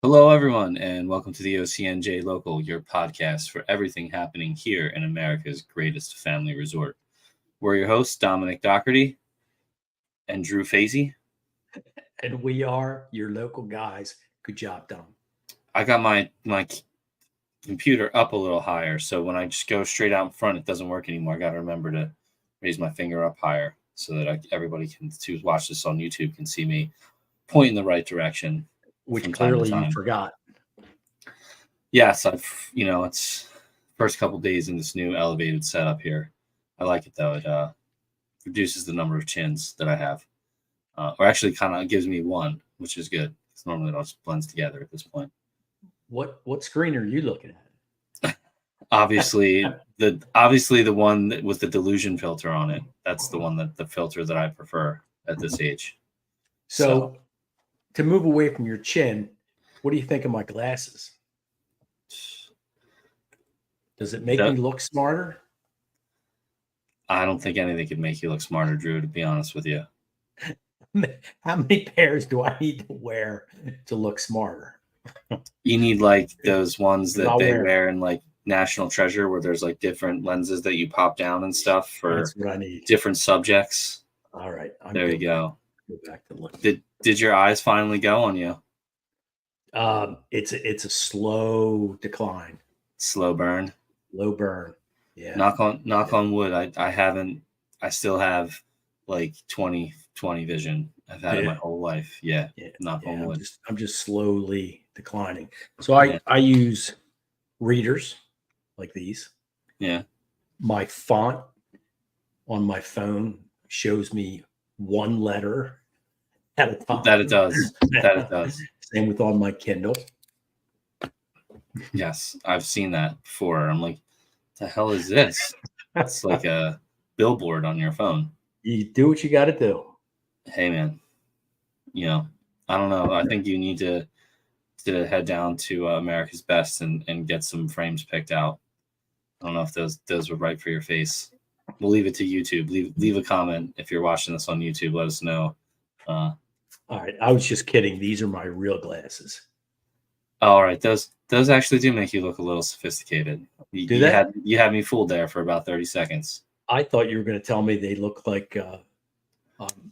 Hello, everyone, and welcome to the OCNJ Local, your podcast for everything happening here in America's greatest family resort. We're your hosts, Dominick Dougherty and Drew Fasy. And we are your local guys. Good job, Dom. I got my computer up a little higher, so when I just go straight out in front, it doesn't work anymore. I got to remember to raise my finger up higher so that everybody who watch this on YouTube can see me point in the right direction. Which clearly you forgot. Yes, it's first couple days in this new elevated setup here. I like it though. It reduces the number of chins that I have, or actually kind of gives me one, which is good. Because normally it all just blends together at this point. What screen are you looking at? Obviously the one that with the delusion filter on it. That's the filter that I prefer at this age. So to move away from your chin, what do you think of my glasses? Does it make me look smarter? I don't think anything could make you look smarter, Drew, to be honest with you. How many pairs do I need to wear to look smarter? You need like those ones that they wear in like National Treasure where there's like different lenses that you pop down and stuff for different subjects. All right. There you go. Go back to look. Did your eyes finally go on you? It's a slow decline. Slow burn. Low burn. Yeah. Knock on wood. I still have like 20/20 vision. I've had it my whole life. Yeah. Knock on wood. I'm just slowly declining. So I use readers like these. Yeah. My font on my phone shows me one letter at a time. That it does. Same with on my Kindle. Yes, I've seen that before. I'm like, the hell is this? It's like a billboard on your phone. You do what you got to do. Hey, man. I don't know. I think you need to head down to America's Best and get some frames picked out. I don't know if those were right for your face. We'll leave it to YouTube. Leave a comment if you're watching this on YouTube. Let us know. All right. I was just kidding. These are my real glasses. All right. Those actually do make you look a little sophisticated. You had me fooled there for about 30 seconds. I thought you were going to tell me they look like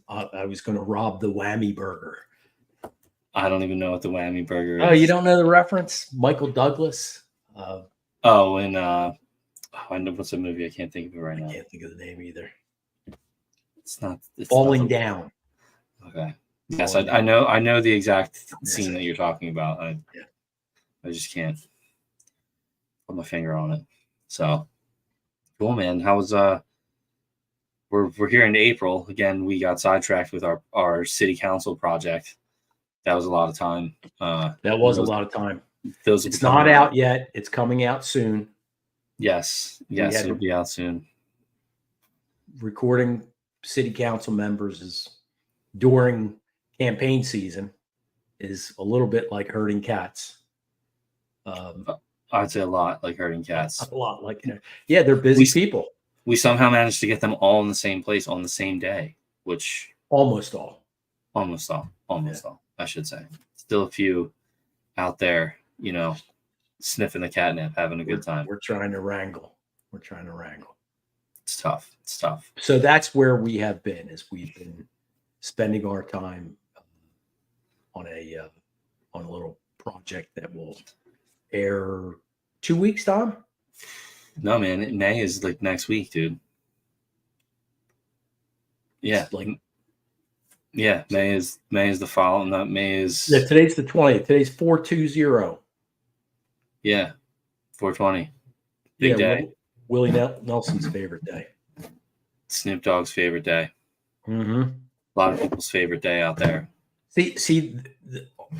I was going to rob the Whammy Burger. I don't even know what the Whammy Burger is. Oh, you don't know the reference? Michael Douglas. I know what's the movie. I can't think of it right now. I can't think of the name either. It's Falling Down. Okay. Yes, I know the exact scene that you're talking about. I just can't put my finger on it. So cool, man. How was we're here in April. Again, we got sidetracked with our city council project. That was a lot of time. That was a lot of time. It's not out yet. It's coming out soon. Yes, it'll be out soon. Recording city council members is during campaign season is a little bit like herding cats. I'd say a lot like herding cats. A lot like they're busy people. We somehow managed to get them all in the same place on the same day, which almost all, I should say. Still a few out there, sniffing the catnip, having a good time. We're trying to wrangle. It's tough. So that's where we have been, is we've been spending our time on a little project that will air 2 weeks, Tom? No, man. May is like next week, dude. Yeah. May is the fall. Not May is. Yeah, today's the 20th. Today's 4/20. Yeah. 4/20. Big day. Willie Nelson's favorite day. Snoop Dogg's favorite day. Mm-hmm. A lot of people's favorite day out there. See,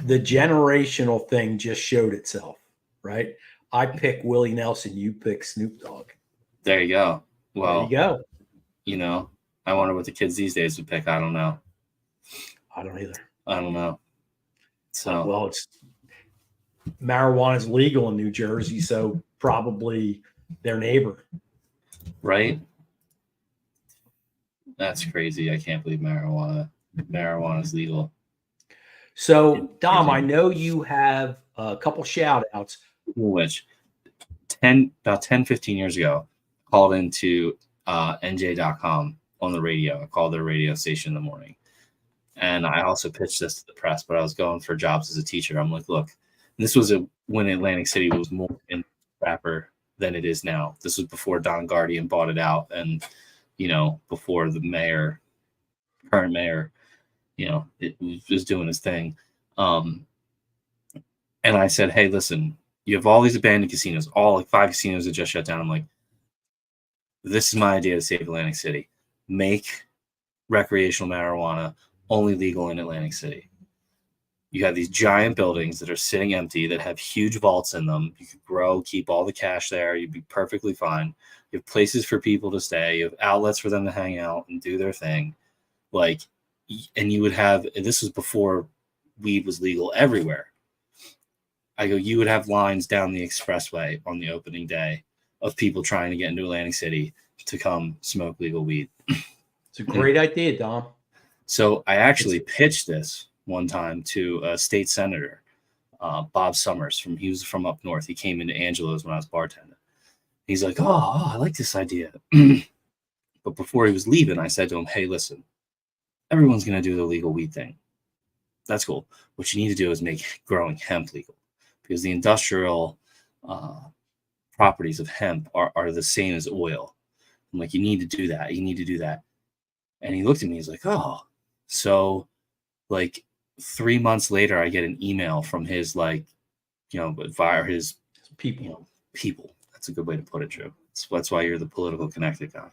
the generational thing just showed itself, right? I pick Willie Nelson, you pick Snoop Dogg. There you go. Well, there you go. I wonder what the kids these days would pick. I don't know. I don't either. I don't know. So, it's marijuana is legal in New Jersey, so probably their neighbor. Right? That's crazy. I can't believe marijuana is legal. So, Dom, I know you have a couple shout outs. Which about 10, 15 years ago, called into NJ.com on the radio. I called their radio station in the morning. And I also pitched this to the press, but I was going for jobs as a teacher. I'm like, look, this was when Atlantic City was more in rapper than it is now. This was before Don Guardian bought it out, and before the current mayor, it was doing his thing. And I said, hey, listen, you have all these abandoned casinos, all like 5 casinos that just shut down. I'm like, this is my idea to save Atlantic City. Make recreational marijuana only legal in Atlantic City. You have these giant buildings that are sitting empty that have huge vaults in them. You could grow, keep all the cash there. You'd be perfectly fine. You have places for people to stay. You have outlets for them to hang out and do their thing. And you would have, this was before weed was legal everywhere. I go, you would have lines down the expressway on the opening day of people trying to get into Atlantic City to come smoke legal weed. It's a great idea, Dom. So I actually pitched this one time to a state senator, Bob Summers. He was from up north. He came into Angelo's when I was bartending. He's like, oh, I like this idea. But before he was leaving, I said to him, hey, listen, everyone's going to do the legal weed thing. That's cool. What you need to do is make growing hemp legal, because the industrial properties of hemp are the same as oil. I'm like, you need to do that. You need to do that. And he looked at me. He's like, oh. So, 3 months later, I get an email from his, via his people. People. That's a good way to put it, Drew. That's why you're the political connected guy.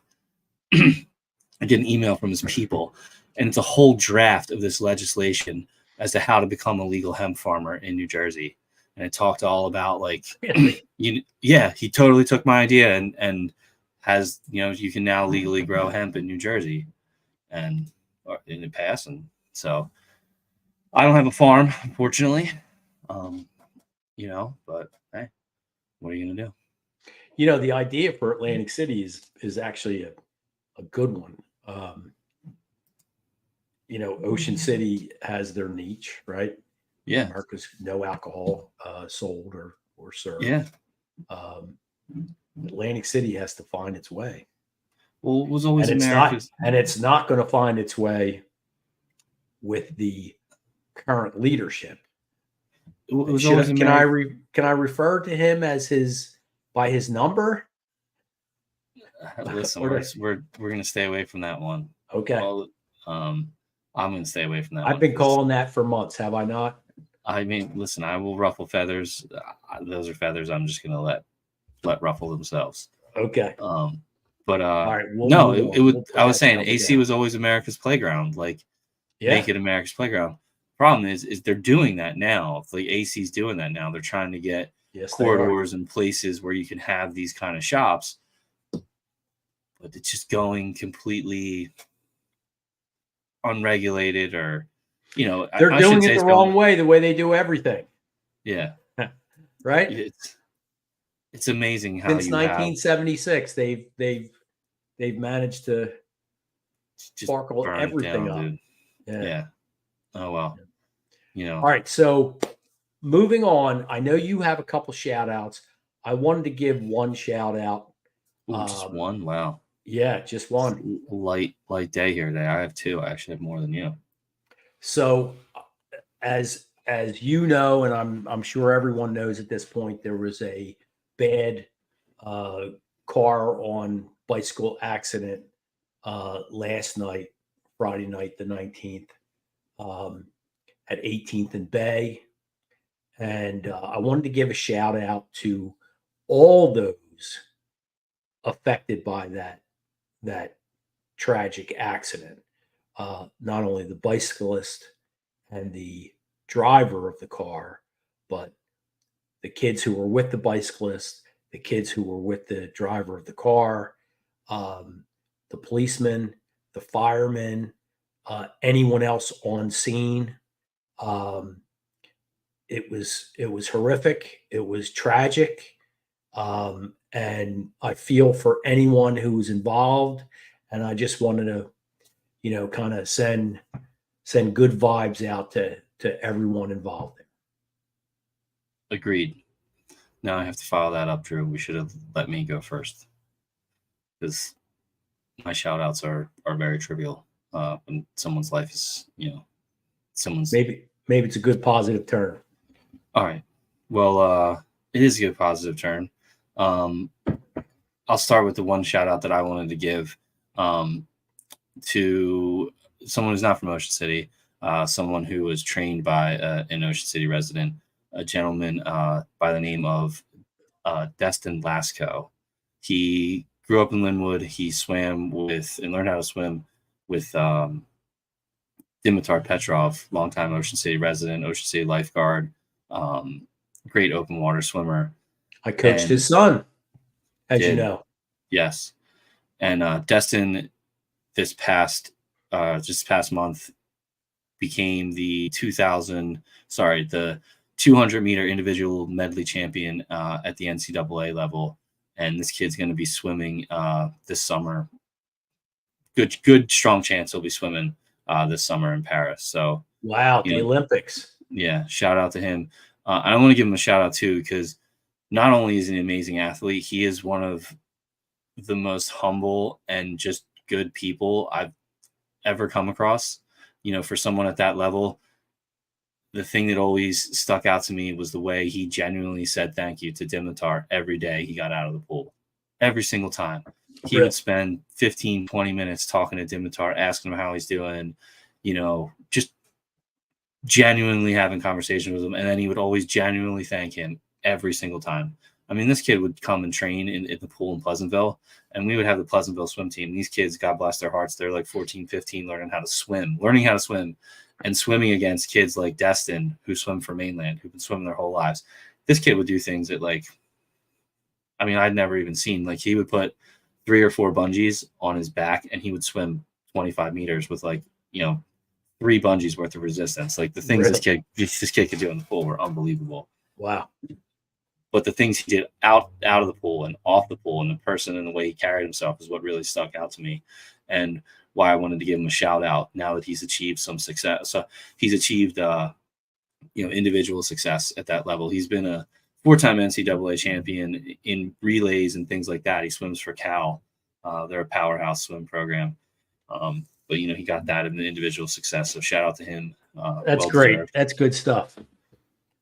I get an email from his people, and it's a whole draft of this legislation as to how to become a legal hemp farmer in New Jersey. And it talked all about really? He totally took my idea and has, you can now legally grow hemp in New Jersey, and in the past. And so I don't have a farm, unfortunately, but hey, what are you going to do? The idea for Atlantic City is actually a good one. Ocean City has their niche, right? Yeah. America's no alcohol sold or served. Yeah. Atlantic City has to find its way. Well, it was always America's, and it's not going to find its way with the current leadership. It was always can I refer to him as by his number? Listen, we're going to stay away from that one. Okay. Well, I'm going to stay away from that. I've been calling that for months, have I not? I mean, listen, I will ruffle feathers. Those are feathers I'm just going to let ruffle themselves. Okay. But all right, I was saying AC was always America's playground. Make it America's playground. Problem is they're doing that now. AC's doing that now. They're trying to get corridors and places where you can have these kind of shops. But it's just going completely unregulated, or they're doing it the wrong way, the way they do everything. Yeah. Right. It's amazing how since 1976 they've managed to sparkle everything down, up. Dude. Yeah. Oh well. All right. So moving on, I know you have a couple shout outs. I wanted to give one shout out. Just one? Wow. Yeah, just one. Light day here today. I have two. I actually have more than you. So as you know, and I'm sure everyone knows at this point, there was a bad car on bicycle accident last night, Friday night, the 19th, at 18th and Bay. And I wanted to give a shout out to all those affected by that tragic accident. Not only the bicyclist and the driver of the car, but the kids who were with the bicyclist, the kids who were with the driver of the car, the policeman, the firemen, anyone else on scene. It was horrific. It was tragic. And I feel for anyone who's involved. And I just wanted to, kind of send good vibes out to to everyone involved there. Agreed. Now I have to follow that up, Drew. We should have let me go first, because my shout outs are very trivial when someone's life is, someone's. Maybe it's a good positive turn. All right. Well, it is a good positive turn. I'll start with the one shout out that I wanted to give to someone who's not from Ocean City, someone who was trained by an Ocean City resident, a gentleman by the name of Destin Lasco. He grew up in Linwood. He swam with and learned how to swim with Dimitar Petrov, longtime Ocean City resident, Ocean City lifeguard, great open water swimmer. I coached his son, as you know. Yes. And Destin, this past month, became the 200-meter individual medley champion at the NCAA level. And this kid's going to be swimming this summer. Good, strong chance he'll be swimming this summer in Paris. So wow, the Olympics. Yeah, shout out to him. I want to give him a shout out too, because not only is he an amazing athlete, he is one of the most humble and just good people I've ever come across. For someone at that level, the thing that always stuck out to me was the way he genuinely said thank you to Dimitar every day he got out of the pool. Every single time. He would spend 15, 20 minutes talking to Dimitar, asking him how he's doing, just genuinely having conversation with him. And then he would always genuinely thank him every single time. I mean, this kid would come and train in the pool in Pleasantville, and we would have the Pleasantville swim team. These kids, God bless their hearts, they're like 14, 15, learning how to swim, and swimming against kids like Destin, who swim for mainland, who've been swimming their whole lives. This kid would do things that, I'd never even seen. Like, he would put 3 or 4 bungees on his back, and he would swim 25 meters with 3 bungees worth of resistance. Like, the things this kid could do in the pool were unbelievable. Wow. But the things he did out of the pool and off the pool, and the person and the way he carried himself, is what really stuck out to me, and why I wanted to give him a shout out now that he's achieved some success. So he's achieved, individual success at that level. He's been a 4-time NCAA champion in relays and things like that. He swims for Cal. They're a powerhouse swim program. But he got that in the individual success. So shout out to him. That's great. Deserved. That's good stuff.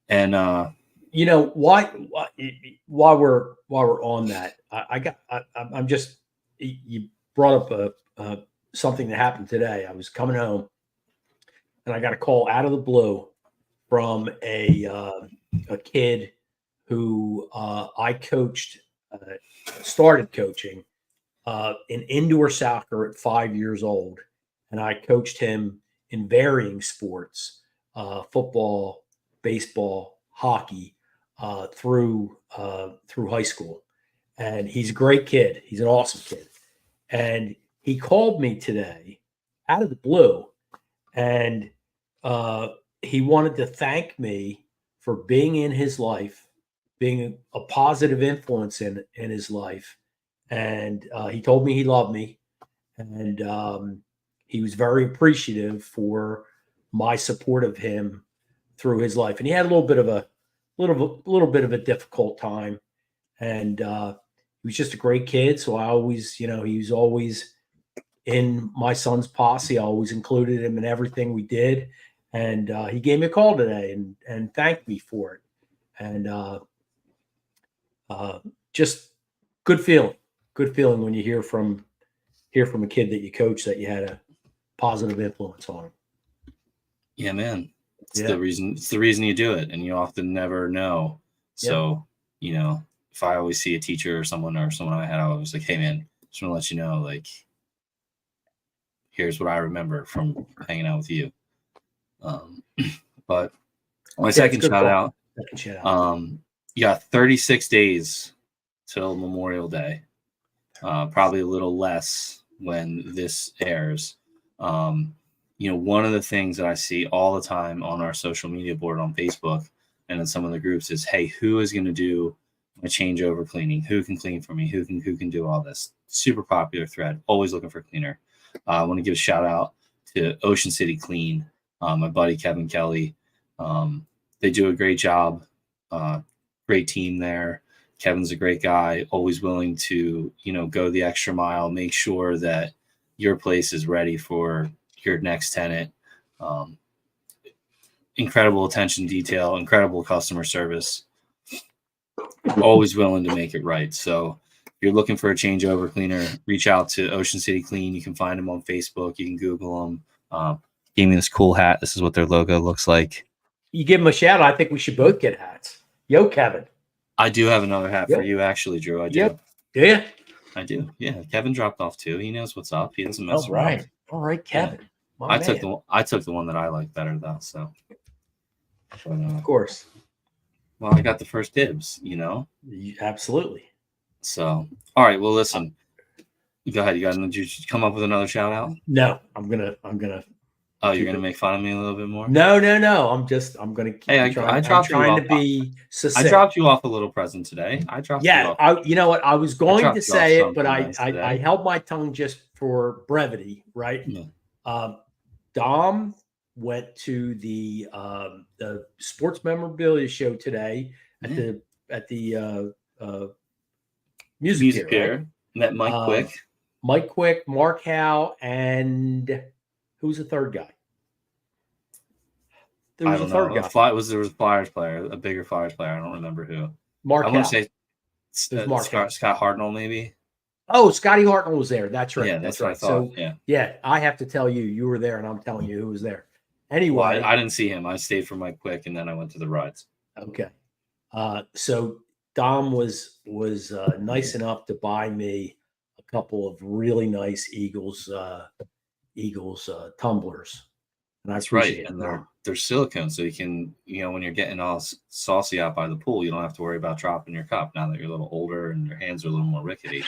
And while we're on that, I'm just, you brought up something that happened today. I was coming home and I got a call out of the blue from a kid who I coached, started coaching in indoor soccer at 5 years old. And I coached him in varying sports, football, baseball, hockey, through high school. And he's a great kid. He's an awesome kid. And he called me today out of the blue, and he wanted to thank me for being in his life, being a positive influence in his life. And he told me he loved me, and he was very appreciative for my support of him through his life. And he had a little bit of a difficult time, and he was just a great kid. So I always, he was always in my son's posse. I always included him in everything we did. And he gave me a call today and thanked me for it. And just good feeling when you hear from a kid that you coach that you had a positive influence on him. Yeah, man. It's the reason you do it, and you often never know. So, if I always see a teacher or someone I had, I was like, hey man, just want to let you know, here's what I remember from hanging out with you. But my second shout out, you got 36 days till Memorial Day, probably a little less when this airs. One of the things that I see all the time on our social media board on Facebook and in some of the groups is, hey, who is going to do my changeover cleaning? Who can clean for me? Who can do all this? Super popular thread. Always looking for a cleaner. I want to give a shout out to Ocean City Clean. My buddy Kevin Kelly They do a great job. Great team there. Kevin's a great guy, always willing to, go the extra mile, make sure that your place is ready for your next tenant. Incredible attention to detail, incredible customer service, always willing to make it right. So if you're looking for a changeover cleaner, reach out to Ocean City Clean. You can find them on Facebook. You can Google them. Gave me this cool hat. This is what their logo looks like. You give them a shout out. I think we should both get hats. Yo, Kevin. I do have another hat for you, actually, Drew. I do. Yep. Do you? I do. Yeah. Kevin dropped off too. He knows what's up. He doesn't mess around. All right, Kevin. Yeah. I took the one that I like better though. So. But, of course. Well, I got the first dibs. Absolutely. So, all right. Well, listen. Go ahead. Did you come up with another shout out? No, I'm gonna. Oh, you're gonna make fun of me a little bit more? No. I'm gonna keep trying to be succinct. I dropped you off a little present today. You know what? I was going to say it, but I held my tongue just for brevity, right? Yeah. Dom went to the sports memorabilia show today at the music here. Right? Met Mike Quick, Mark Howe, and who's the third guy? There was a third guy. There was a Flyers player, a bigger Flyers player. I don't remember who. Mark Howe. I want to say Scott Hartnell, maybe. Oh, Scotty Hartnell was there. That's right. Yeah, that's right. So, I have to tell you, you were there, and I'm telling you who was there. Anyway, I didn't see him. I stayed for Mike Quick, and then I went to the rides. Okay. So Dom was nice enough to buy me a couple of really nice Eagles tumblers. And that's right. And they're silicone, so you can, when you're getting all saucy out by the pool, you don't have to worry about dropping your cup. Now that you're a little older and your hands are a little more rickety,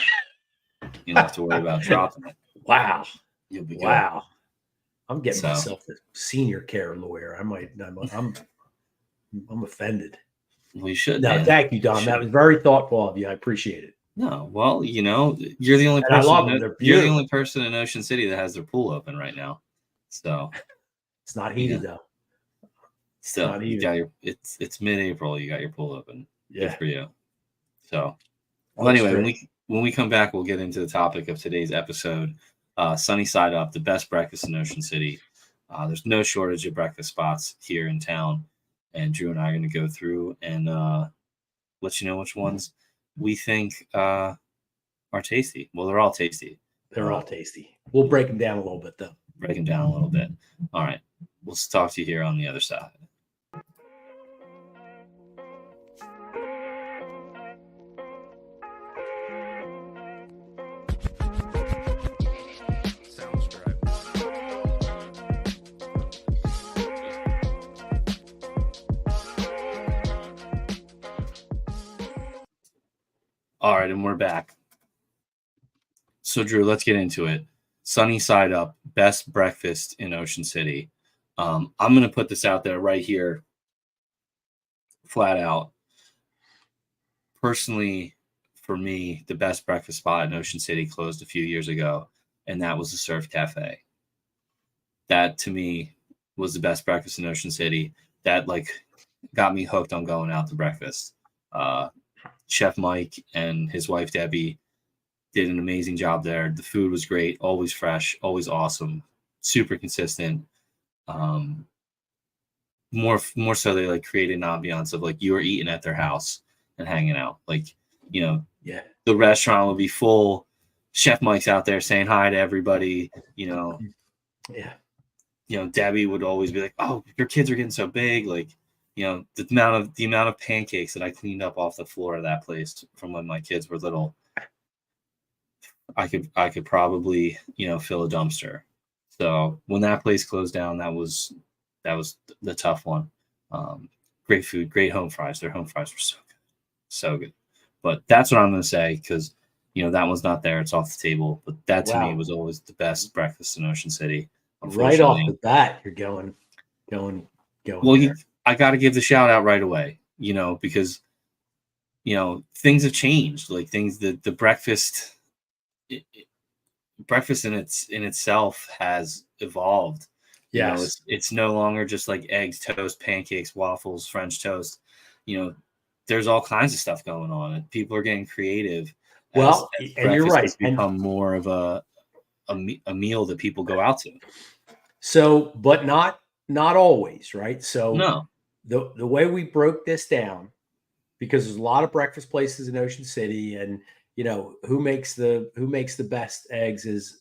you don't have to worry about dropping it. Wow. You'll be good. Wow. I'm getting myself a senior care lawyer. I'm offended. Well, you should. No, thank you, Dom. That was very thoughtful of you. I appreciate it. No, well, you're the only person. You're the only person in Ocean City that has their pool open right now. So it's not heated though. Still, it's mid-April. You got your pool open. Yeah, good for you. So, well, anyway, when we come back, we'll get into the topic of today's episode. Sunny Side Up, the best breakfast in Ocean City. There's no shortage of breakfast spots here in town, and Drew and I are going to go through and let you know which ones we think are tasty. Well, they're all tasty. They're all tasty. We'll break them down a little bit, though. Break them down a little bit. All right. We'll talk to you here on the other side. All right, and we're back. So, Drew, let's get into it. Sunny Side Up, best breakfast in Ocean City. I'm going to put this out there right here, flat out. Personally, for me, the best breakfast spot in Ocean City closed a few years ago, and that was the Surf Cafe. That, to me, was the best breakfast in Ocean City. That, got me hooked on going out to breakfast. Chef Mike and his wife Debbie did an amazing job there. The food was great, always fresh, always awesome, super consistent. More so they created an ambiance of you were eating at their house and hanging out. The restaurant would be full. Chef Mike's out there saying hi to everybody. Debbie would always be like, "Oh, your kids are getting so big." The amount of pancakes that I cleaned up off the floor of that place from when my kids were little, I could probably, fill a dumpster. So when that place closed down, that was the tough one. Great food, great home fries. Their home fries were so good. But that's what I'm going to say because, that one's not there. It's off the table. But that to me was always the best breakfast in Ocean City. Right off the bat, you're going. Well, I got to give the shout out right away, because, things have changed. The breakfast in itself has evolved You know, Yes. it's no longer just like eggs, toast, pancakes, waffles, French toast. You know, there's all kinds of stuff going on, and people are getting creative as Well, and you're breakfast right. has become more of a meal that people go out to. So, but not always, right? So No, the way we broke this down, because there's a lot of breakfast places in Ocean City, and you know who makes the best eggs is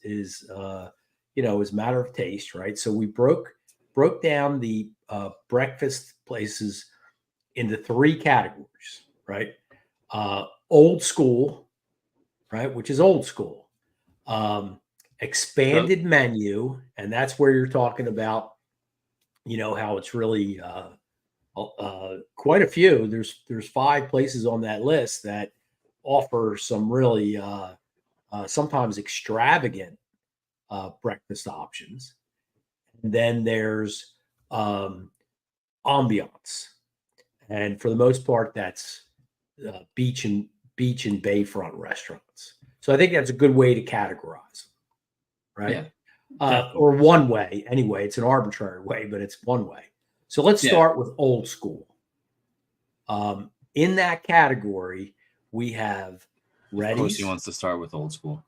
you know, is a matter of taste, right? So we broke down the breakfast places into three categories, right? Old school, right, which is old school. Um, so Expanded menu, and that's where you're talking about, you know, how it's really quite a few. There's 5 places on that list that offer some really sometimes extravagant breakfast options. And then there's um, ambiance, and for the most part, that's beach and bayfront restaurants. So I think that's a good way to categorize, right? yeah, definitely. Or one way. Anyway, it's an arbitrary way, but it's one way. So let's Yeah, start with old school. In that category, we have of course he Reddy's. wants to start with old school.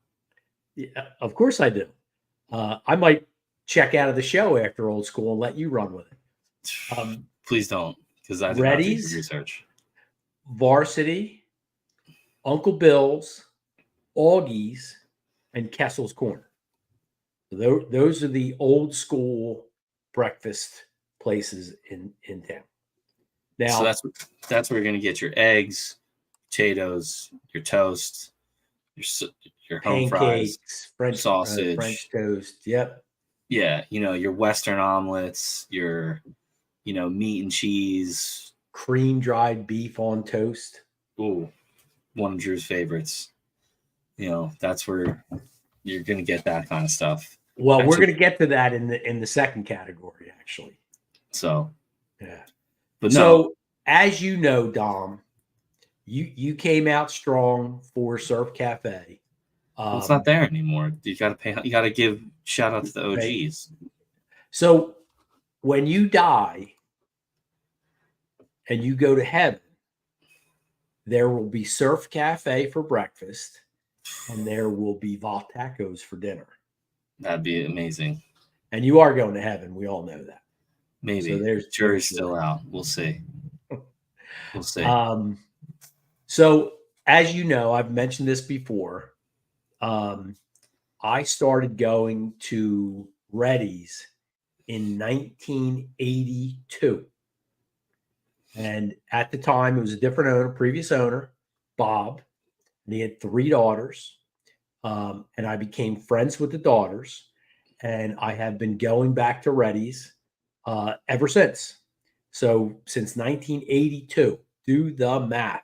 Yeah, of course I do. I might check out of the show after old school and let you run with it. Please don't, because I did not do the Reddy's, research. Varsity, Uncle Bill's, Augie's, and Kessel's Corner. So those are the old school breakfast places in town. So Now, that's where you're going to get your eggs, potatoes, your toast, your home fries, pancakes, French sausage. toast. Yep. Yeah, you know, your Western omelets, your, you know, meat and cheese. Cream dried beef on toast. Ooh, one of Drew's favorites. You know, that's where you're going to get that kind of stuff. Well, we're Actually, going to get to that in the second category, actually. so, Yeah. but no, So, as you know, Dom, you came out strong for Surf Cafe. well, it's not there anymore. You got to pay. You got to give shout out to the Right. OGs. So, when you die and you go to heaven, there will be Surf Cafe for breakfast, and there will be Vault Tacos for dinner. That'd be amazing. And you are going to heaven. We all know that. Maybe. So Jury's still out. We'll see. We'll see. So as you know, I've mentioned this before. I started going to Reddy's in 1982. And at the time, it was a different owner, previous owner, Bob, and he had 3 daughters. And I became friends with the daughters, and I have been going back to Reddy's ever since. So since 1982, do the math.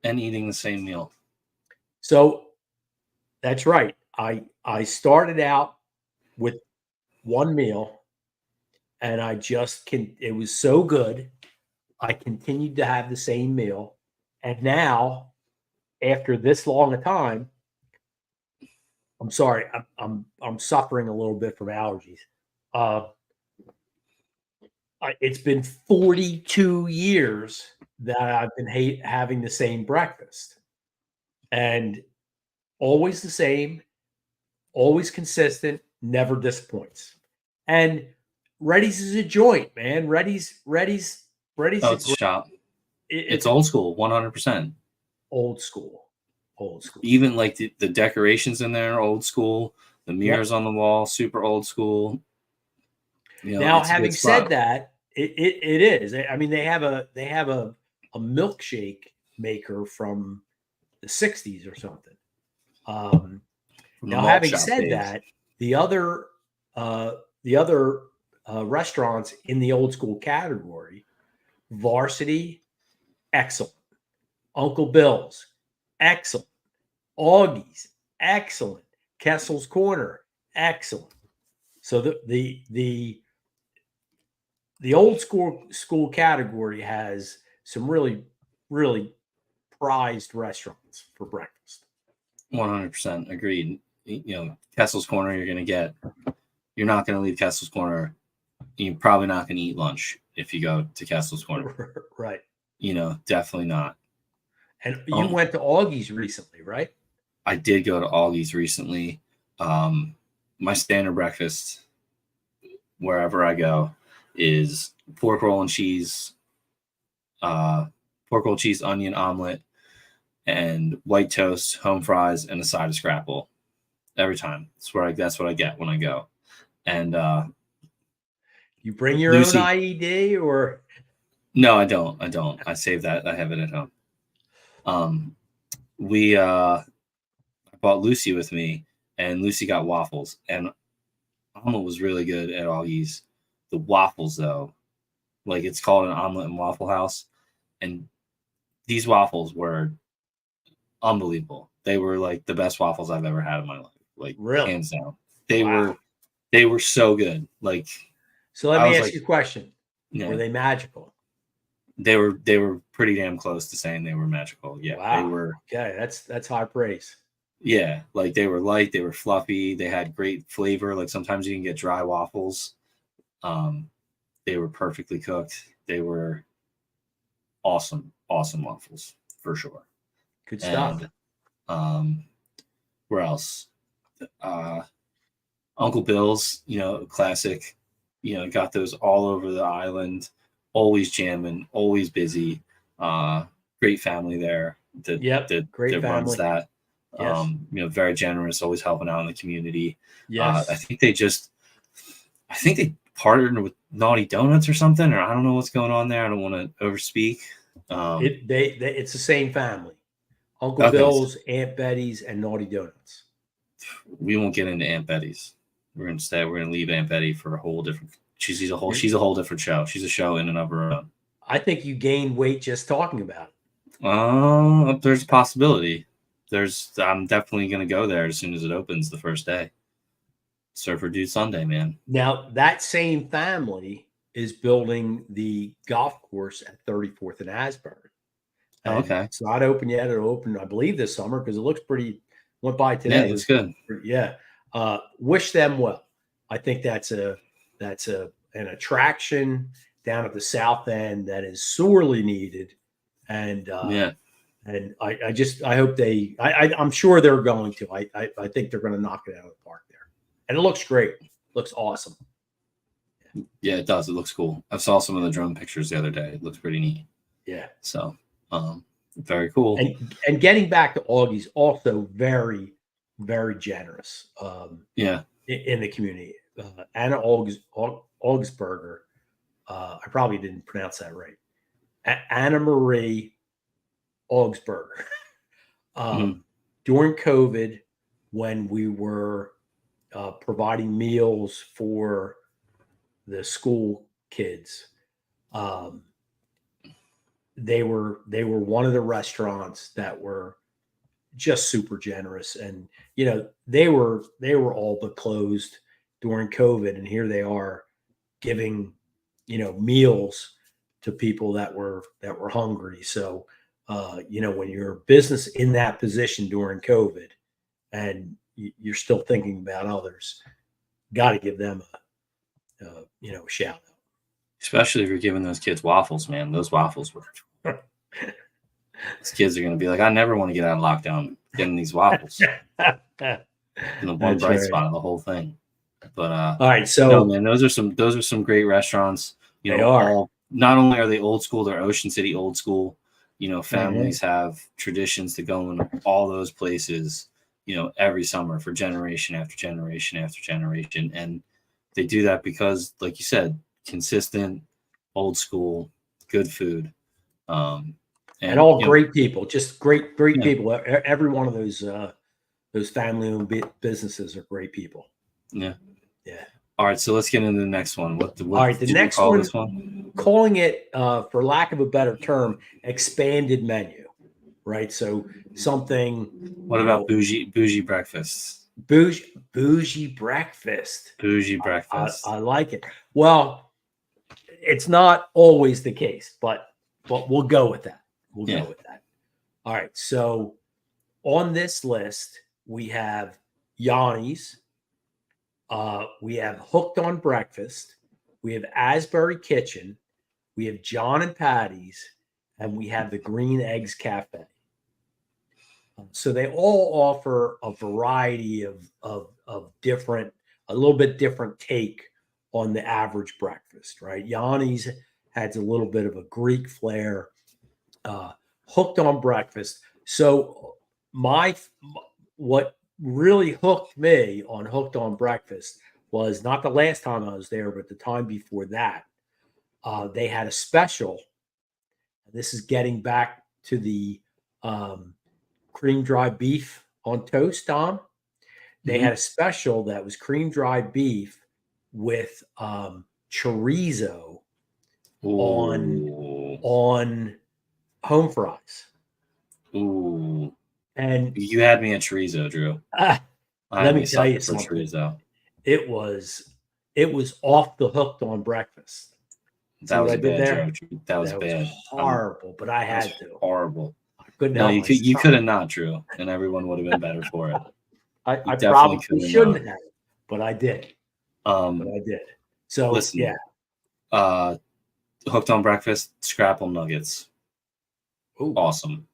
And eating the same meal. So that's right. I started out with one meal, and I just can. It was so good. I continued to have the same meal, and now, after this long a time, I'm sorry, I'm suffering a little bit from allergies. It's been 42 years that I've been having the same breakfast, and always the same, always consistent, never disappoints. And Reddy's is a joint, man. Reddy's. Oh, it's a shop. It's old school, 100%. Old school. Old school. Even like the decorations in there are old school. The mirrors on the wall, super old school. You know, Now, having said that, it is. I mean, they have a milkshake maker from the 60s or something. Now, having said that, the other restaurants in the old school category, Varsity, excellent. Uncle Bill's, excellent. Augie's, excellent. Kessel's Corner, excellent. So the old school category has some really prized restaurants for breakfast. 100% agreed. You know, Kessel's Corner, you're not going to leave Kessel's Corner you're probably not going to eat lunch if you go to Castle's Corner. Right. Definitely not. And you went to Augie's recently, right? I did go to Augie's recently. My standard breakfast, wherever I go, is pork roll and cheese, onion omelet, and white toast, home fries, and a side of scrapple. Every time. That's what I get when I go. And you bring your own IED or? No, I don't. I save that. I have it at home. I bought Lucy with me, and Lucy got waffles, and omelet was really good at Augie's. The waffles, though, like it's called an omelet and waffle house, and these waffles were unbelievable. They were like the best waffles I've ever had in my life, like really? hands down. They were so good. Like, so let me ask you a question. Yeah. Were they magical? They were pretty damn close to saying they were magical. Yeah, wow. They were. Okay, that's high praise. Yeah, like they were light, they were fluffy, they had great flavor. Like sometimes you can get dry waffles. They were perfectly cooked. They were awesome waffles for sure. Good stuff. And, where else? Uncle Bill's, classic. Got those all over the island. Always jamming, always busy. Great family there. Great family. Runs that. Yes. Very generous, always helping out in the community. Yes. I think they partnered with Naughty Donuts or something, or I don't know what's going on there. I don't want to overspeak. It's the same family. Uncle Bill's, Aunt Betty's, and Naughty Donuts. We won't get into Aunt Betty's. We're gonna leave Aunt Betty for a whole different. She's a whole different show. She's a show in and of her own. I think you gained weight just talking about it. There's a possibility. I'm definitely gonna go there as soon as it opens the first day. Surfer Dude Sunday, man. Now that same family is building the golf course at 34th and Asbury. Okay. It's not open yet. It'll open, I believe, this summer because it looks pretty. Went by today. Yeah, it looks good. Yeah. Wish them well. I think that's an attraction down at the south end that is sorely needed. And and I hope I'm sure they're going to. I think they're going to knock it out of the park there. And it looks great. It looks awesome. Yeah, it does. It looks cool. I saw some of the drone pictures the other day. It looks pretty neat. Yeah. So very cool. And getting back to Augie's, also very, very generous. In the community. Anna Augsburger. I probably didn't pronounce that right. Anna Marie Augsburger. During COVID, when we were providing meals for the school kids, they were one of the restaurants that were just super generous, and they were all but closed during COVID, and here they are giving meals to people that were hungry. So when you're a business in that position during COVID and you're still thinking about others, got to give them a shout out. Especially if you're giving those kids waffles, man. Those waffles were. These kids are going to be like, I never want to get out of lockdown getting these waffles. And the one bright spot of the whole thing. But all right, so no, man, those are some great restaurants. They are. Not only are they old school, they're Ocean City old school. Families have traditions to go in all those places, every summer for generation after generation after generation. And they do that because, like you said, consistent, old school, good food. And all great people, just great people. Every one of those family-owned businesses are great people. Yeah. Yeah. All right, so let's get into the next one. What all right, the next one, calling it, for lack of a better term, expanded menu, right? So something. What about bougie breakfasts? Bougie breakfast. Bougie breakfast. I like it. Well, it's not always the case, but we'll go with that. We'll go with that. All right. So on this list, we have Yanni's. We have Hooked on Breakfast. we have Asbury Kitchen, we have John and Patty's, and we have the Green Eggs Cafe. So they all offer a variety of different, a little bit different take on the average breakfast, right? Yanni's has a little bit of a Greek flair, hooked on breakfast. So what really hooked me on Hooked on Breakfast was not the last time I was there, but the time before that. They had a special. This is getting back to the cream dry beef on toast, Tom. They had a special that was cream dry beef with chorizo on home fries. Ooh. And you had me at chorizo, Drew. Let me tell you something. Chorizo. It was off the Hooked on Breakfast. That was a bad joke. That was bad. Horrible, but I had to. Horrible. I couldn't No, help you could have not, Drew, and everyone would have been better for it. I probably shouldn't have, but I did. So listen, yeah. Hooked on Breakfast, scrapple nuggets. Ooh. Awesome.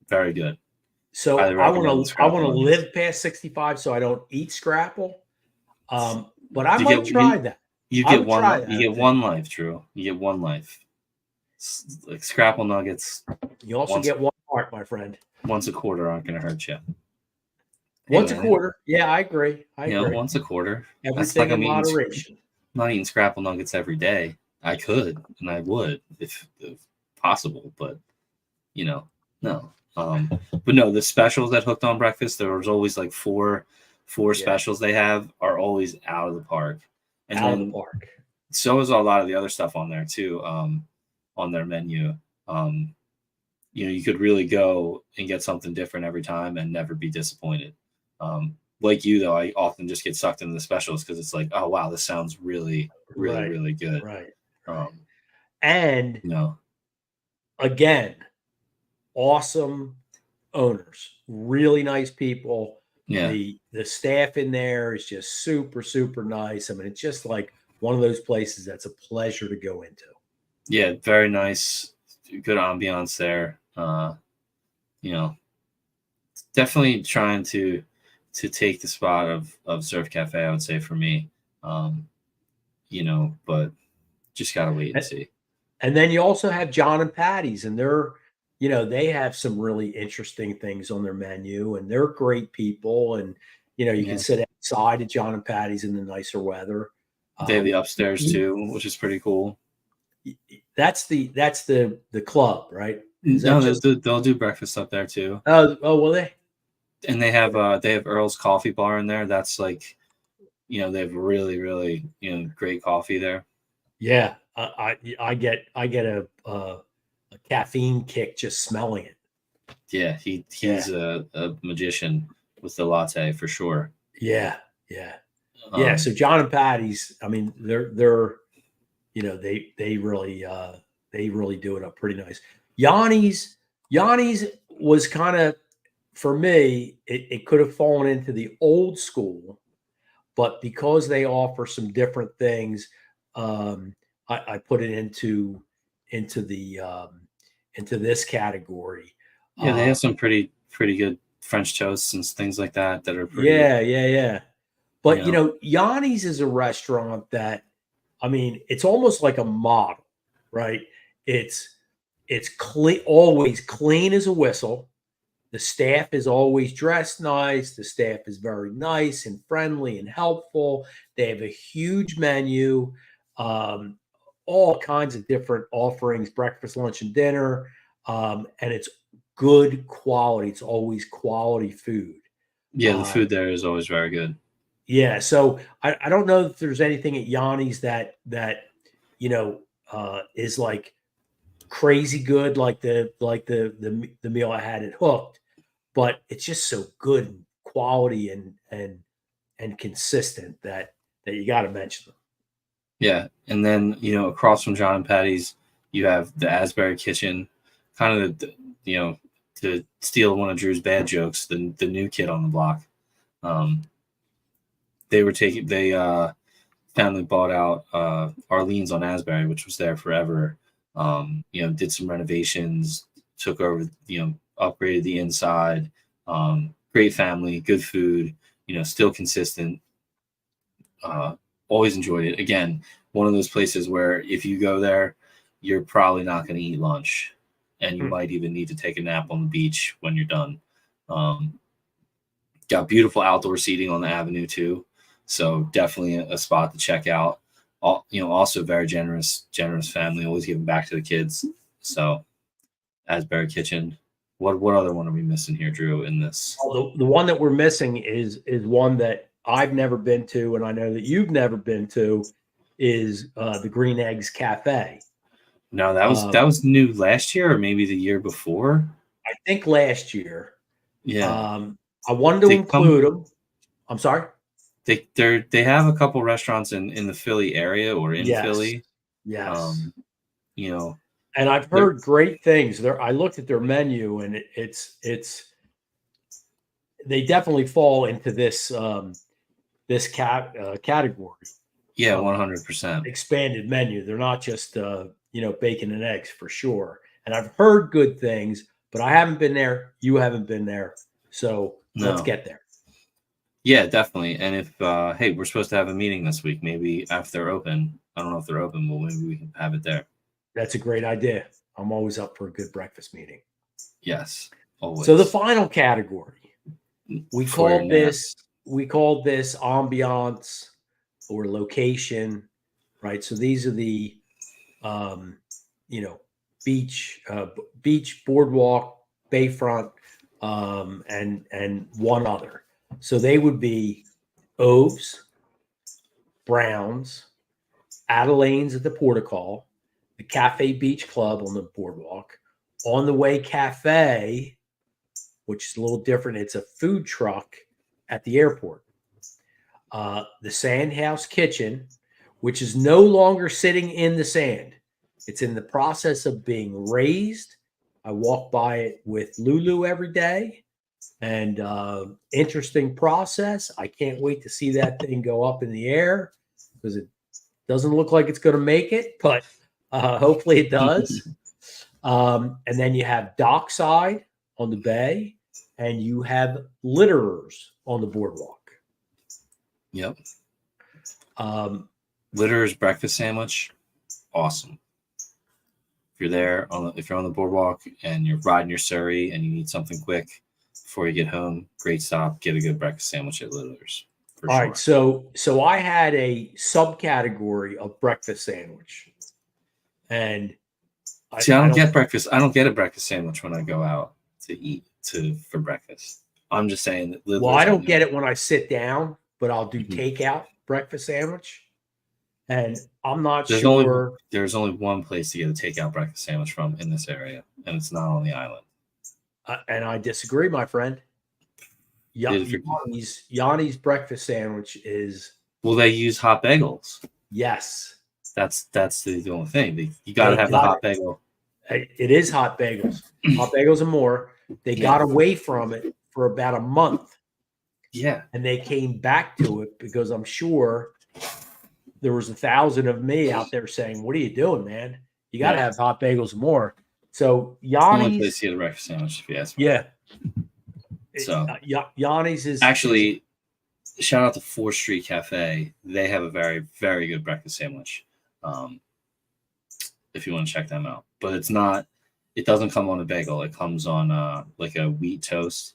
Very good. So I want to live past 65 so I don't eat scrapple. But I might try that. You get one life, Drew. You get one life. Like scrapple nuggets. You also get one heart, my friend. Once a quarter aren't going to hurt you. Once a quarter. Yeah, I agree. Once a quarter. Everything in moderation. I'm not eating scrapple nuggets every day. I could and I would if possible, but no. But no, the specials at Hooked on Breakfast, there was always like four specials they have are always out of the park. And out of the park. So is a lot of the other stuff on there too, on their menu. You could really go and get something different every time and never be disappointed. Like you though, I often just get sucked into the specials because it's like, oh wow, this sounds really, really, really good. Right. And again, awesome owners, really nice people. Yeah. The staff in there is just super, super nice. I mean, it's just like one of those places that's a pleasure to go into. Yeah, very nice, good ambiance there. Definitely trying to take the spot of Surf Cafe, I would say for me. But just gotta wait and see. And then you also have John and Patty's, and they have some really interesting things on their menu, and they're great people. And you can sit outside at John and Patty's in the nicer weather. They have the upstairs too, which is pretty cool. That's the club, right? They'll do breakfast up there too. Oh, will they? And they have Earl's Coffee Bar in there. That's like, they have really, really great coffee there. Yeah, I get a caffeine kick just smelling it. Yeah, he's a magician with the latte for sure. Yeah. So John and Patty's, I mean, they're they really do it up pretty nice. Yanni's was kind of, for me, it could have fallen into the old school, but because they offer some different things, I put it into this category. Yeah, they have some pretty good French toasts and things like that are pretty. Yeah. But Yanni's is a restaurant that, I mean, it's almost like a model, right? It's clean, always clean as a whistle. The staff is always dressed nice. The staff is very nice and friendly and helpful. They have a huge menu, all kinds of different offerings, breakfast, lunch, and dinner. And it's good quality. It's always quality food. Yeah, the food there is always very good. Yeah, so I don't know if there's anything at Yanni's that is like crazy good, like the meal I had at Hooked, but it's just so good and quality and consistent that you got to mention them. Yeah, and then across from John and Patty's, you have the Asbury Kitchen, kind of to steal one of Drew's bad jokes, the new kid on the block. family bought out Arlene's on Asbury, which was there forever. Did some renovations, took over, upgraded the inside. Great family, good food, still consistent. Always enjoyed it. Again, one of those places where if you go there, you're probably not going to eat lunch, and you might even need to take a nap on the beach when you're done. Got beautiful outdoor seating on the avenue too, so definitely a spot to check out. Also very generous family, always giving back to the kids. So, Asbury Kitchen. What other one are we missing here, Drew? In this, the one that we're missing is one that I've never been to, and I know that you've never been to, is the Green Eggs Cafe. No, that was new last year or maybe the year before. I think last year. Yeah. I wanted to include them. I'm sorry. They have a couple restaurants in the Philly area or in Philly. Yes. And I've heard great things. I looked at their menu, and it's they definitely fall into this category. Yeah, 100%. Expanded menu. They're not just bacon and eggs for sure. And I've heard good things, but I haven't been there. You haven't been there, so let's get there. Yeah, definitely. And if hey, we're supposed to have a meeting this week, maybe after they're open. I don't know if they're open, but maybe we can have it there. That's a great idea. I'm always up for a good breakfast meeting. Yes, always. So the final category, we called this ambiance or location, right? So these are the beach, boardwalk, bayfront, and one other. So they would be Oves, Browns, Adelaine's at the Portical, the Cafe Beach Club on the boardwalk, On the Way Cafe, which is a little different. It's a food truck at the airport. The Sandhouse Kitchen, which is no longer sitting in the sand. It's in the process of being raised. I walk by it with Lulu every day, and interesting process. I can't wait to see that thing go up in the air because it doesn't look like it's going to make it, but hopefully it does. And then you have Dockside on the bay, and you have Litterers on the boardwalk. Yep. Litterers breakfast sandwich, awesome. If you're there if you're on the boardwalk and you're riding your Surrey and you need something quick before you get home, great stop. Get a good breakfast sandwich at Litterers. All right, so I had a subcategory of breakfast sandwich, and I don't get breakfast. I don't get a breakfast sandwich when I go out to eat for breakfast. I'm just saying that. Well, I don't get it when I sit down, but I'll do takeout breakfast sandwich, and I'm not sure. There's only one place to get a takeout breakfast sandwich from in this area, and it's not on the island. And I disagree, my friend. Yanni's breakfast sandwich is. Well, they use hot bagels. Yes. That's the only thing. You got to have the hot bagel. It is hot bagels. Hot bagels and more. They got away from it for about a month. Yeah. And they came back to it because I'm sure there was 1,000 of me out there saying, "What are you doing, man? You got to have hot bagels and more." So Yanni's. Only place to get a breakfast sandwich, if you ask me. Yeah. So Yanni's is actually, shout out to 4th Street Cafe. They have a very, very good breakfast sandwich. If you want to check them out, but it doesn't come on a bagel. It comes on like a wheat toast,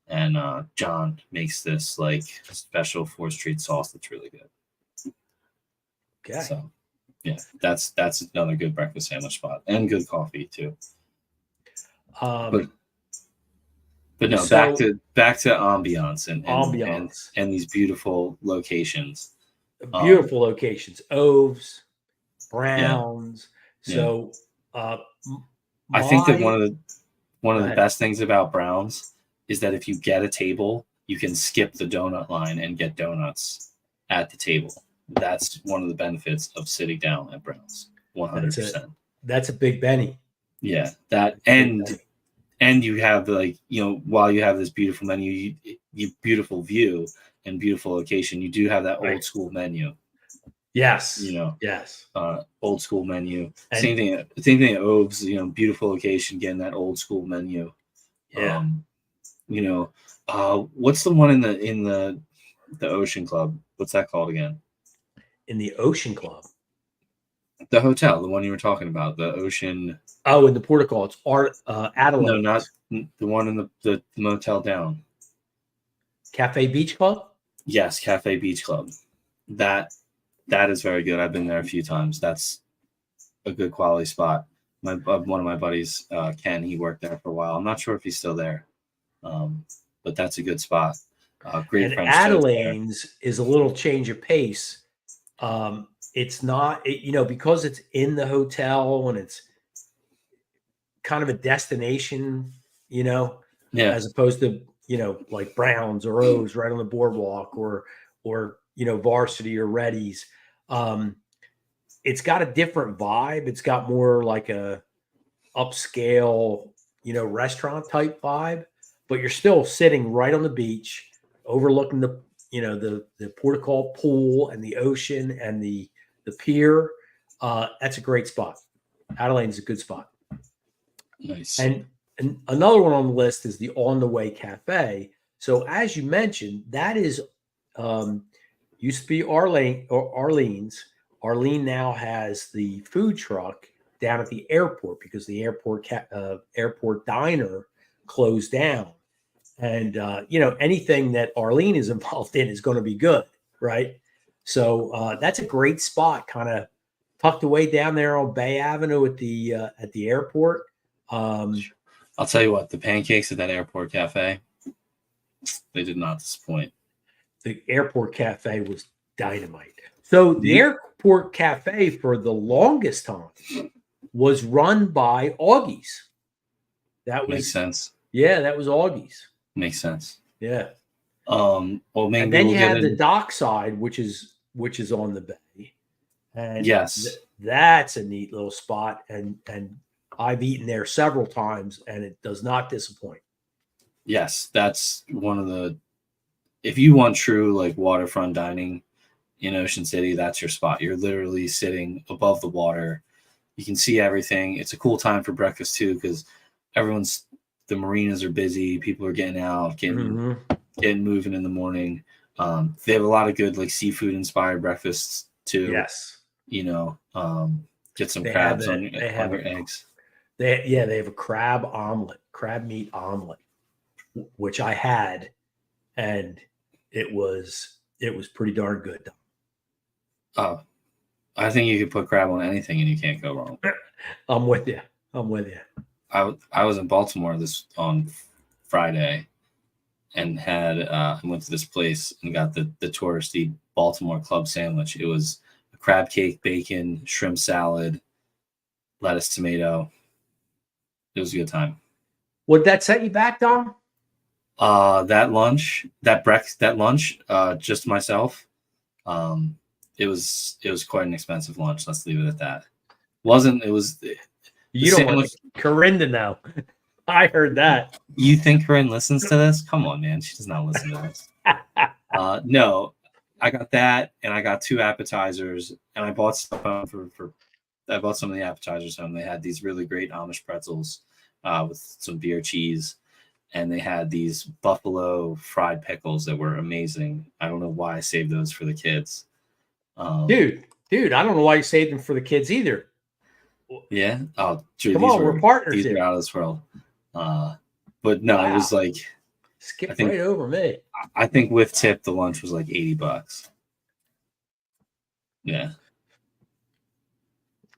and John makes this like special 4th Street sauce that's really good. Okay. So yeah, that's another good breakfast sandwich spot and good coffee too. But no, back to ambiance and these beautiful locations. Beautiful locations, Oves, Browns. Yeah. So I think that one of the best things about Browns is that if you get a table, you can skip the donut line and get donuts at the table. That's one of the benefits of sitting down at Browns. 100%. That's a big Benny. Yeah, and you have while you have this beautiful menu, you beautiful view and beautiful location, you do have that old school menu. Yes. You know, Yes. old school menu. And- Same thing at Oves. You know, beautiful location, getting that old school menu. Yeah. You know, what's the one in the Ocean Club? What's that called again? In the Ocean Club. The hotel, the one you were talking about, the Ocean. Oh, in the Portugal, it's Adelaide. No, not the one in the motel down. Cafe Beach Club. Yes, Cafe Beach Club. That is very good. I've been there a few times. That's a good quality spot. One of my buddies, Ken, he worked there for a while. I'm not sure if he's still there, but that's a good spot. Great And French toast there. Adelaine's is a little change of pace. It's not, because it's in the hotel and it's kind of a destination, Yeah. as opposed to, like Browns or O's right on the boardwalk or Varsity or Reddy's. It's got a different vibe. It's got more like a upscale, restaurant type vibe, but you're still sitting right on the beach, overlooking the Portugal pool and the ocean and the pier. That's a great spot. Adelaide's a good spot. Nice. And another one on the list is the On the Way Cafe. So as you mentioned, that is used to be Arlene's. Arlene now has the food truck down at the airport because the airport diner closed down. And anything that Arlene is involved in is going to be good, right? So that's a great spot, kind of tucked away down there on Bay Avenue at the airport. I'll tell you what, the pancakes at that airport cafe, they did not disappoint. The airport cafe was dynamite. So the airport cafe for the longest time was run by Augie's. That makes sense. Yeah, that was Augie's. Makes sense. Yeah. Well, maybe and then you have the dock side, which is on the bay. And yes, that's a neat little spot. And I've eaten there several times, and it does not disappoint. Yes, that's one of the. If you want true like waterfront dining in Ocean City, that's your spot. You're literally sitting above the water. You can see everything. It's a cool time for breakfast too, because the marinas are busy. People are getting out, getting moving in the morning. They have a lot of good like seafood inspired breakfasts too. Yes. Get some crabs on your eggs. They have a crab meat omelet, which I had, and it was pretty darn good. Oh, I think you could put crab on anything and you can't go wrong. I'm with you. I was in Baltimore on Friday and I went to this place and got the touristy Baltimore club sandwich. It was a crab cake, bacon, shrimp salad, lettuce, tomato. It was a good time. Would that set you back, Dom? That lunch, just myself. It was quite an expensive lunch. Let's leave it at that. It was. You don't want Corinne to know. I heard that. You think Corinne listens to this? Come on, man. She does not listen to this. No, I got that, and I got 2 appetizers, and I bought stuff home I bought some of the appetizers home. They had these really great Amish pretzels with some beer cheese, and they had these buffalo fried pickles that were amazing. I don't know why I saved those for the kids. Dude, I don't know why you saved them for the kids either. Yeah. Oh, dude, we're partners. These are out of this world. But no, It was like right over me. I think with tip, the lunch was like $80. Yeah.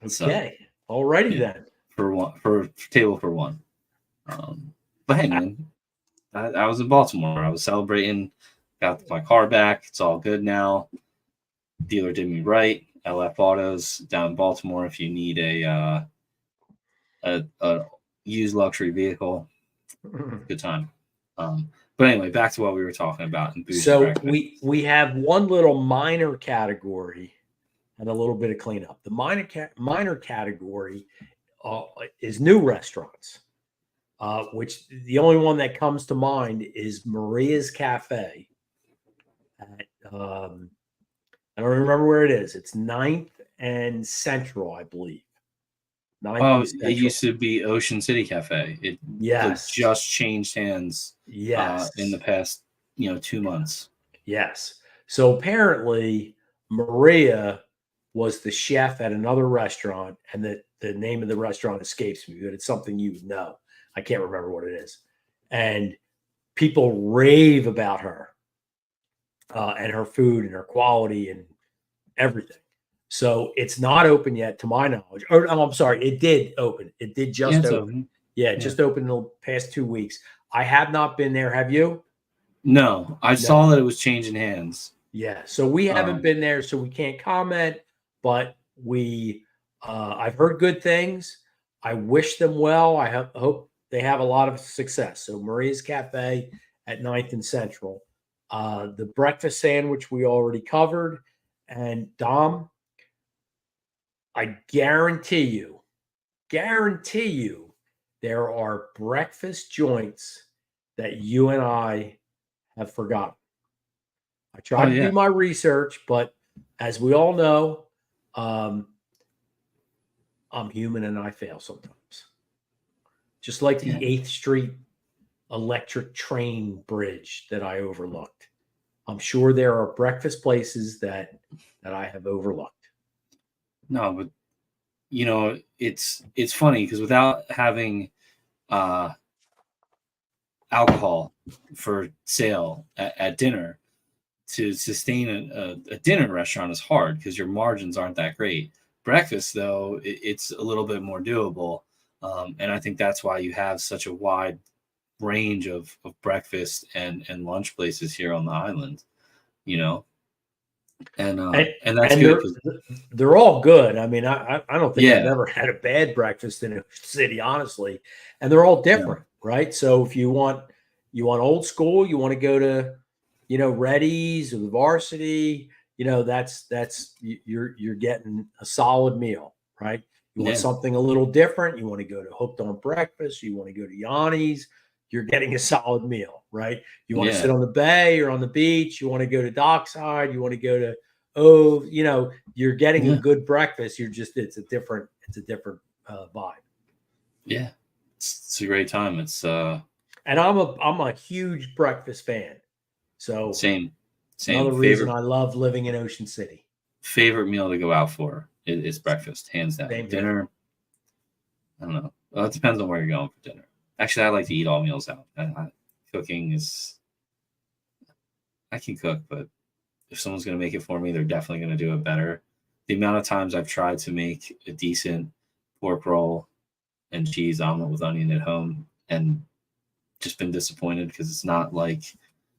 Okay. Alrighty then. For table for one. But hey, man, I was in Baltimore. I was celebrating. Got my car back. It's all good now. Dealer did me right. LF Autos down in Baltimore. If you need a used luxury vehicle, good time. But anyway, back to what we were talking about. So we have one little minor category and a little bit of cleanup. The minor category is new restaurants, which the only one that comes to mind is Maria's Cafe at I don't remember where it is. It's 9th and Central, I believe. 9th Oh, and it Central. used to be Ocean City Cafe. It Yes. just changed hands Yes. in the past 2 months. Yes. So apparently Maria was the chef at another restaurant, and the name of the restaurant escapes me, but it's something you know. I can't remember what it is. And people rave about her and her food and her quality and everything. So it's not open yet, to my knowledge. Or I'm sorry, it did open. It did just it's open. Yeah, it just opened in the past 2 weeks. I have not been there. Have you? No, I No. saw that it was changing hands. Yeah, so we haven't been there, so we can't comment. But I've heard good things. I wish them well. I hope they have a lot of success. So Maria's Cafe at 9th and Central. The breakfast sandwich we already covered. And Dom, I guarantee you, there are breakfast joints that you and I have forgotten. I tried to do my research, but as we all know, I'm human and I fail sometimes. Just like the 8th Street electric train bridge that I overlooked. I'm sure there are breakfast places that I have overlooked. No, but it's funny because without having alcohol for sale at dinner, to sustain a dinner restaurant is hard because your margins aren't that great. Breakfast, though, it's a little bit more doable. And I think that's why you have such a wide range of breakfast and lunch places here on the island, and that's good. They're all good. I mean, I don't think I've Yeah. ever had a bad breakfast in a city, honestly. And they're all different, right? So if you want old school, you want to go to, Reddy's or the Varsity, that's you're getting a solid meal, right? You want something a little different. You want to go to Hooked on Breakfast. You want to go to Yanni's. You're getting a solid meal, right? You want to sit on the bay or on the beach. You want to go to Dockside. You want to go to you're getting a good breakfast. It's a different vibe. Yeah, it's a great time. It's and I'm a huge breakfast fan. So same. Another reason I love living in Ocean City. Favorite meal to go out for is breakfast, hands down. Dinner, I don't know. Well, it depends on where you're going for dinner. Actually, I like to eat all meals out. Cooking is, I can cook, but if someone's going to make it for me, they're definitely going to do it better. The amount of times I've tried to make a decent pork roll and cheese omelet with onion at home and just been disappointed because it's not like,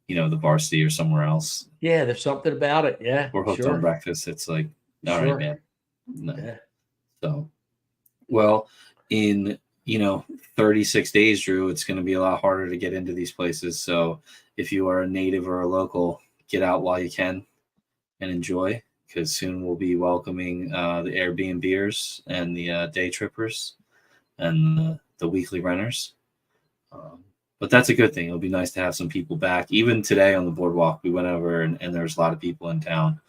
the Varsity or somewhere else. Yeah, there's something about it. Yeah, or Hooked on Breakfast. It's like, all right, man. No. Yeah. So, well, in 36 days, Drew, it's going to be a lot harder to get into these places. So if you are a native or a local, get out while you can and enjoy, because soon we'll be welcoming the Airbnbers and the day trippers and the weekly renters. But that's a good thing. It'll be nice to have some people back. Even today on the boardwalk, we went over and there's a lot of people in town.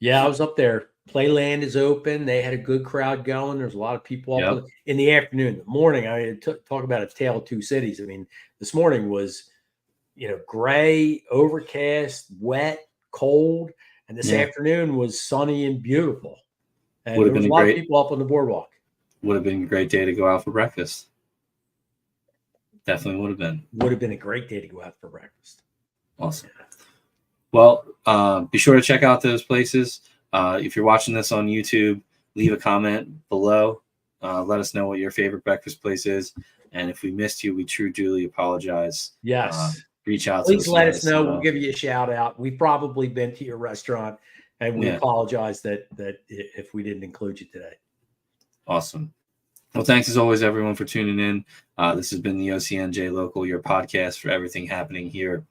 Yeah, I was up there. Playland is open. They had a good crowd going. There's a lot of people up in the afternoon. The morning, talk about a tale of two cities. I mean, this morning was, gray, overcast, wet, cold, and this afternoon was sunny and beautiful. And there was a lot of people up on the boardwalk. Would have been a great day to go out for breakfast. Definitely would have been. Would have been a great day to go out for breakfast. Awesome. Well, be sure to check out those places. If you're watching this on YouTube, leave a comment below. Let us know what your favorite breakfast place is. And if we missed you, we truly apologize. Yes. Reach out to us. Please let us know. We'll give you a shout out. We've probably been to your restaurant, and we apologize that if we didn't include you today. Awesome. Well, thanks as always, everyone, for tuning in. This has been the OCNJ Local, your podcast for everything happening here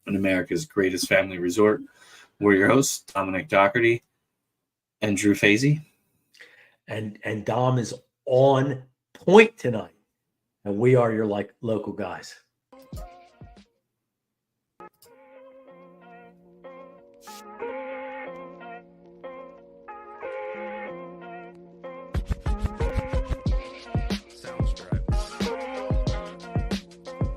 in America's greatest family resort. We're your hosts, Dominick Dougherty and Drew Fasy. And Dom is on point tonight. And we are your local guys.